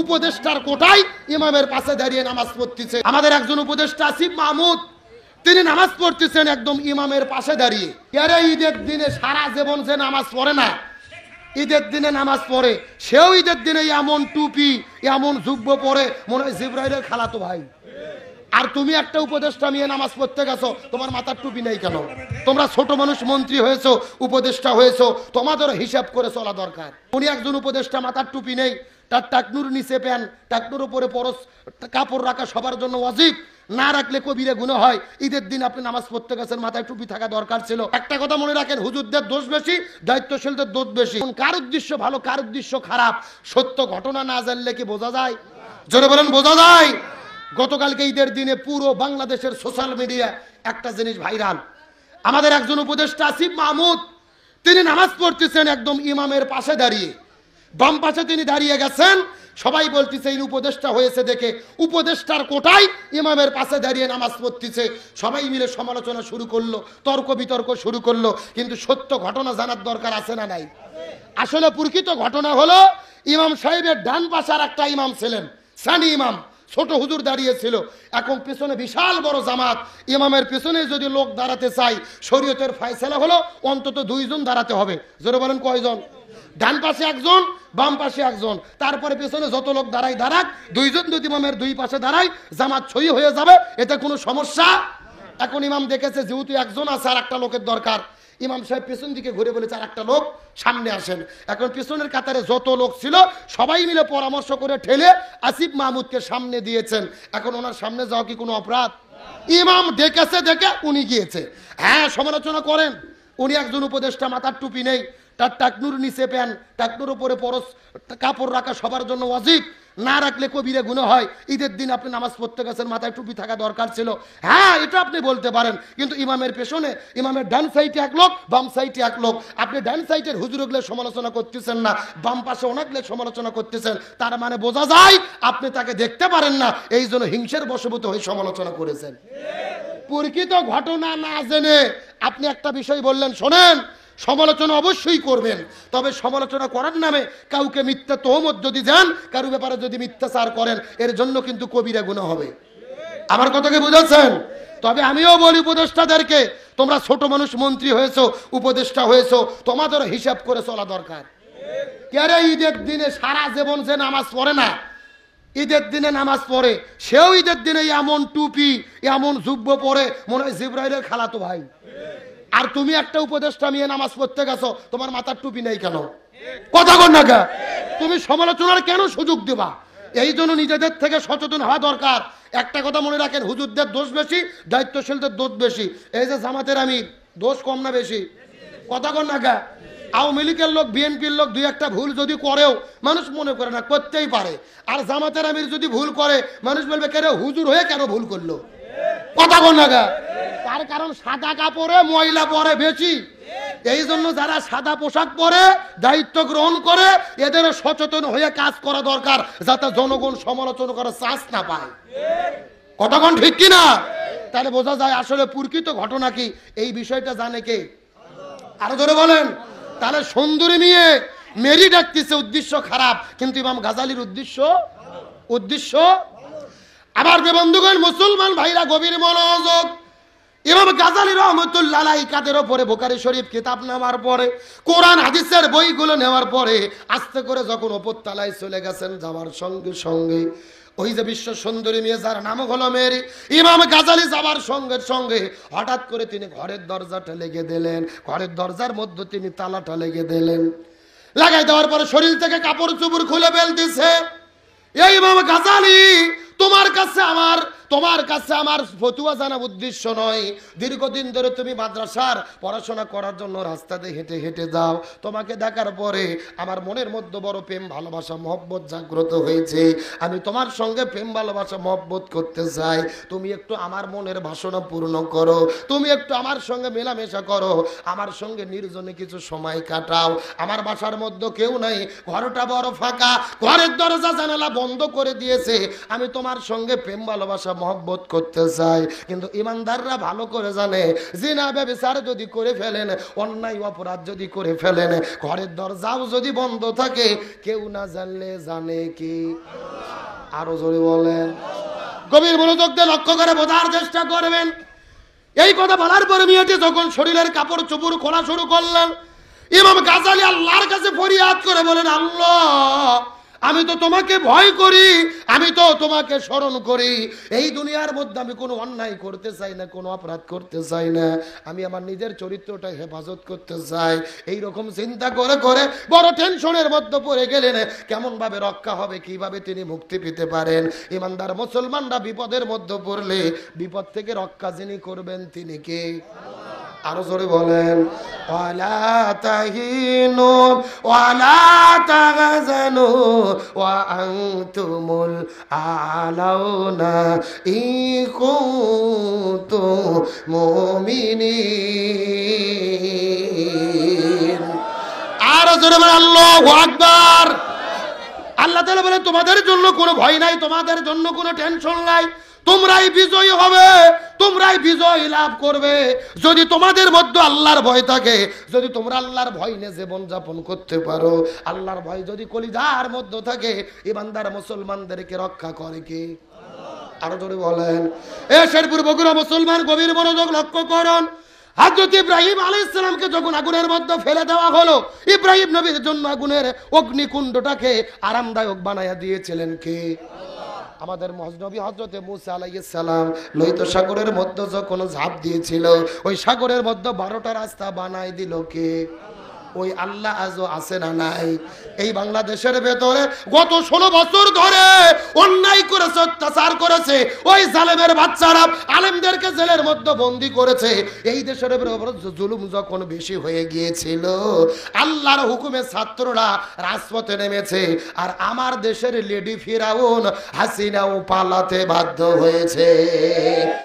উপদেষ্টার কোটায় ইমামের পাশে দাঁড়িয়ে নামাজ পড়তেছে। আমাদের একজন উপদেষ্টা আসিফ মাহমুদ, তিনি নামাজ পড়তেছেন একদম ইমামের পাশে দাঁড়িয়ে। এর ঈদের দিনে সারা জীবন যে নামাজ পড়ে না, ঈদের দিনে নামাজ পড়ে, সেও ঈদের দিনে এমন টুপি এমন জুব্ব পরে মনে হয় জিবরাইলের খালাতো ভাই। আর তুমি একটা উপদেষ্টা নিয়ে নামাজ পড়তে গেছো, তোমার মাথার টুপি নেই কেন? তোমরা ছোট মানুষ, মন্ত্রী হয়েছো, উপদেষ্টা হয়েছো, তোমাদের হিসাব করে চলা দরকার। উনি একজন উপদেষ্টা, মাথার টুপি নেই, তার টাকনুর নিচে প্যান, টাকনুর উপরে পরশ কাপড় রাখা সবার জন্য ওয়াজিব, না রাখলে কবিরে গুনাহ হয়। ঈদের দিন আপনি নামাজ পড়তে গেছেন, মাথায় টুপি থাকা দরকার ছিল। একটা কথা মনে রাখেন, হুজুরদের দোষ বেশি, দায়িত্বশীলদের দোষ বেশি। কার উদ্দেশ্য ভালো, কার উদ্দেশ্য খারাপ, সত্য ঘটনা না জানলে কি বোঝা যায়? জোরে বলেন, বোঝা যায়? গতকালকে ঈদের দিনে পুরো বাংলাদেশের সোশ্যাল মিডিয়া একটা জিনিস ভাইরাল। আমাদের একজন উপদেষ্টা আসিফ মাহমুদ, তিনি নামাজ পড়তেছেন একদম ইমামের পাশে দাঁড়িয়ে, বাম পাশে তিনি দাঁড়িয়ে গেছেন। সবাই বলতেছে এই উপদেষ্টা হয়েছে দেখে উপদেষ্টার কোটায় ইমামের পাশে দাঁড়িয়ে নামাজ পড়তেছে। সবাই মিলে সমালোচনা শুরু করলো, তর্ক বিতর্ক শুরু করলো। কিন্তু সত্য ঘটনা জানার দরকার আছে না নাই? আসলে প্রকৃত ঘটনা হলো, ইমাম সাহেবের ডান পাশে আর একটা ইমাম ছিলেন, সানি ইমাম, ছোট হুজুর দাঁড়িয়েছিল। এখন পেছনে বিশাল বড় জামাত, ইমামের পেছনে যদি লোক দাঁড়াতে চাই, শরীয়তের ফয়সালা হলো অন্তত 2 জন দাঁড়াতে হবে। জোরে বলেন, কয়জন? ডান পাশে একজন, বাম পাশে একজন, তারপরে পেছনে যত লোক দাঁড়ায় দাঁড়াক, 2 জন যদি ইমামের 2 পাশে দাঁড়ায়, জামাত ছই হয়ে যাবে, এতে কোনো সমস্যা। এখন ইমাম দেখেছে যেহেতু একজন আছে, আর একটা লোকের দরকার। ইমাম সাহেব পেছন দিকে ঘুরে বলেছে আর একটা লোক সামনে আসেন। এখন পেছনের কাতারে যত লোক ছিল সবাই মিলে পরামর্শ করে ঠেলে আসিফ মাহমুদকে সামনে দিয়েছেন। এখন ওনার সামনে যাওয়া কি কোনো অপরাধ? ইমাম ডেকেছে, দেখে উনি গিয়েছে। হ্যাঁ, সমালোচনা করেন, উনি একজন উপদেষ্টা, মাথার টুপি নেই, তার টাকনুর নিচে প্যান, টাকনুর উপরে পরশ কাপড় রাখা সবার জন্য ওয়াজিব, না রাখলে কবিরে গুনাহ হয়। ঈদের দিন আপনি নামাজ পড়তে গেছেন, মাথায় টুপি থাকা দরকার ছিল। হ্যাঁ, এটা আপনি বলতে পারেন, কিন্তু ইমামের পেছনে, ইমামের ডান সাইডে এক লোক, বাম সাইডে এক লোক, আপনি ডান সাইডের হুজুরগুলো সমালোচনা করতেছেন না, বাম পাশে অনেকগুলো সমালোচনা করতেছেন। তার মানে বোঝা যায় আপনি তাকে দেখতে পারেন না, এই জন্য হিংসার বশবর্তী হয়ে সমালোচনা করেছেন। প্রকৃত ঘটনা না জেনে আপনি একটা বিষয় বললেন, শোনেন, সমালোচনা অবশ্যই করবেন, তবে সমালোচনা করার নামে কাউকে মিথ্যা তহমত যদি দেন, কারো ব্যাপারে যদি মিথ্যাচার করেন, এর জন্য কিন্তু কবিরা গুনাহ হবে। আমার কথাকে বুঝাচ্ছেন? তবে আমিও বলি উপদেষ্টাদেরকে, তোমরা ছোট মানুষ, মন্ত্রী হয়েছো, উপদেষ্টা হয়েছো, তোমাদের হিসাব করে চলা দরকার। কেরে ঈদের দিনে সারা জীবন যে নামাজ পড়ে না, ঈদের দিনে নামাজ পড়ে, সেও ঈদের দিনে এমন টুপি এমন জুব্ব পরে মনে হয় জিবরাইলের খালাতো ভাই। আর তুমি একটা উপদেষ্টা নিয়ে নামাজ পড়তে গেছো, তোমার মাথার টুপি নেই কেন? কথা কন না কে? তুমি সমালোচনার কেন সুযোগ দেবা? এই জন্য নিজেদের থেকে সচেতন হওয়া দরকার। একটা কথা মনে রাখেন, হুজুরদের দোষ বেশি, দায়িত্বশীলদের দোষ বেশি। এই যে জামাতের আমির, দোষ কম না বেশি? কথা কন না কে? আওয়ামী লীগের লোক, বিএনপির লোক 2-1টা ভুল যদি করেও মানুষ মনে করে না, করতেই পারে। আর জামাতের আমির যদি ভুল করে, মানুষ বলবে কেন হুজুর হয়ে কেন ভুল করলো? কথা কন না কে? তার কারণ সাদা কাপড়ে ময়লা পরে বেশি। এই জন্য যারা সাদা পোশাক পরে দায়িত্ব গ্রহণ করে, এদের সচেতন হয়ে কাজ করা দরকার, যাতে জনগণ সমালোচনা করার চান্স না পায়। কথা কন ঠিক কিনা? তাহলে বোঝা যায় আসলে প্রকৃত ঘটনা কি, এই বিষয়টা জানে কে? আরো জোরে বলেন। তাহলে সুন্দরী নিয়ে মেরি ডাকতেছে, উদ্দেশ্য খারাপ, কিন্তু ইমাম গাজালির উদ্দেশ্য আবার বন্ধুগণ, মুসলমান ভাইরা গভীর মনোযোগ। ইমাম গাজালি রহমতুল্লাহ আলাইহি কাদের উপরে বুখারী শরীফ কিতাব নেওয়ার পরে, কোরআন হাদিসের বইগুলো নেওয়ার পরে আস্তে করে যখন উপর তলায় চলে গেছেন, যাওয়ার সঙ্গে সঙ্গে ওই যে বিশ্ব সুন্দরী মেয়ে যার নাম হলো মেরি, ইমাম গাজালি যাওয়ার সঙ্গে সঙ্গে হঠাৎ করে তিনি ঘরের দরজাটা লেগে দিলেন, ঘরের দরজার মধ্যে তিনি তালাটা লেগে দিলেন। লাগাই দেওয়ার পরে শরীর থেকে কাপড় চোপড় খুলে ফেলতেছে। এই ইমাম গাজালি, তোমার কাছে আমার ফতুয়া জানা উদ্দেশ্য নয়। দীর্ঘদিন ধরে তুমি মাদ্রাসার পড়াশোনা করার জন্য রাস্তাতে হেঁটে হেঁটে যাও। তোমাকে দেখার পরে আমার মনের মধ্যে বড় প্রেম ভালোবাসা মহব্বত জাগ্রত হয়েছে। আমি তোমার সঙ্গে প্রেম ভালোবাসা মহব্বত করতে চাই। তুমি একটু আমার মনের বাসনা পূর্ণ করো, তুমি একটু আমার সঙ্গে মেলামেশা করো, আমার সঙ্গে নির্জনে কিছু সময় কাটাও। আমার বাসার মধ্যে কেউ নাই, ঘরটা বড় ফাঁকা, ঘরের দরজা জানালা বন্ধ করে দিয়েছে। আমি তোমার সঙ্গে প্রেম ভালোবাসা মহব্বত করতে চায়, কিন্তু ইমানদাররা ভালো করে জানে জিনা ব্যভিচার যদি করে ফেলেন, অন্যায় অপরাধ যদি করে ফেলেন, ঘরের দরজাও যদি বন্ধ থাকে, কেউ না জানলে জানে কি? আরো জোরে বলেন। গভীর মনোযোগ দিয়ে লক্ষ্য করে বোঝার চেষ্টা করবেন। এই কথা বলার পরে মেয়েটি যখন শরীরের কাপড় চোপড় খোলা শুরু করলেন, ইমাম গাজালি আল্লাহর কাছে ফরিয়াদ করে বলেন, আল্লাহ, আমি তো তোমাকে ভয় করি, আমি তো তোমাকে স্মরণ করি। এই দুনিয়ার মধ্যে আমি কোনো অন্যায় করতে চাই না, কোনো অপরাধ করতে চাই না, আমি আমার নিজের চরিত্রটা হেফাজত করতে চাই। এই রকম চিন্তা করে করে বড় টেনশনের মধ্যে পড়ে গেলেন, কেমন ভাবে রক্ষা হবে, কিভাবে তিনি মুক্তি পেতে পারেন। ইমানদার মুসলমানরা বিপদের মধ্যে পড়লে বিপদ থেকে রক্ষা যিনি করবেন তিনি কে? আরো জোরে বলেন। ওয়ালা তাহিনু ওয়ালা তাহজানু ওয়া আনতুমুল আলাউনা ইন কুনতুম মুমিনিন। আরো জোরে বলেন আল্লাহু আকবার। আল্লাহ তাআলা বলেন, তোমাদের জন্য কোনো ভয় নাই, তোমাদের জন্য কোনো টেনশন নাই, তোমরাই বিজয়ী হবে, তোমরাই বিজয় লাভ করবে যদি তোমাদের মধ্যে আল্লাহর ভয় থাকে, যদি তোমরা আল্লাহর ভয় নিয়ে জীবন যাপন করতে পারো। আল্লাহর ভয় যদি কলিজার মধ্যে থাকে, ইমানদার মুসলমানদেরকে রক্ষা করে কে? আরো জোরে বলেন। শেরপুর বগুড়া মুসলমান গভীর মনোযোগ লক্ষ্য করুন। হযরত ইব্রাহিম আলাইহিস সালামকে যখন আগুনের মধ্যে ফেলে দেওয়া হলো, ইব্রাহিম নবীর জন্য আগুনের অগ্নিকুণ্ডটাকে আরামদায়ক বানায়া দিয়েছিলেন কে? আমাদের মহানবী হযরত মুসা আলাইহিস সালাম লোহিত সাগরের মধ্যে যখন ঝাঁপ দিয়েছিল, ওই সাগরের মধ্যে 12টা রাস্তা বানাই দিল কে? ওই আল্লাহ আজও আছে না নাই? এই বাংলাদেশের ভেতরে গত 16 বছর ধরে অন্যায় করেছে, অত্যাচার করেছে, ওই জালেমের বাচ্চারা আলেমদেরকে জেলের মধ্যে বন্দী করেছে। এই দেশের উপর জুলুম যখন বেশি হয়ে গিয়েছিল, আল্লাহর হুকুমে ছাত্ররা রাজপথে নেমেছে, আর আমার দেশের লেডি ফিরাউন হাসিনাও পালাতে বাধ্য হয়েছে।